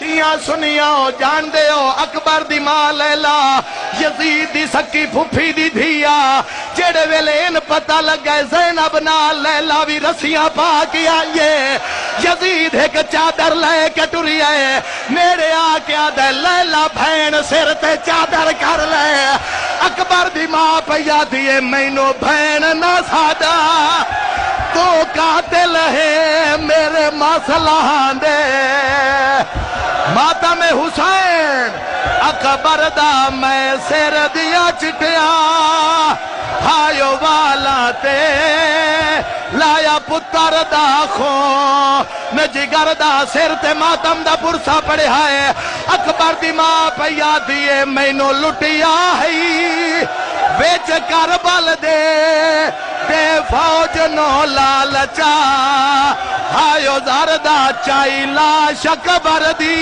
شیعہ سنیاں جان دے ہو اکبر دی ماں لیلا یزید دی سکی پھپھی دی دھیا جڑے ویلے ان پتہ لگا زینب نال لیلا بھی رسیاں پا کے آئیے یزید ایک چادر لے کے ٹری آئے میرے آکے آدھے لیلا بھین سر تے چادر کر لے اکبر دی ماں پیا دیئے مینو بھین نہ سادا تو قاتل ہے میرے مسلح دے ماتم حسین اکبر دا میں سر دیا چٹیا ہائیو والا تے لایا پتر دا خون میں جگر دا سر تے ماتم دا برسا پڑے ہائے اکبر دی ماں پیا دیئے مینو لٹیا ہے بیچ کربل دے فوج نو لالچا ہائیو زردہ چائی لاش اکبر دی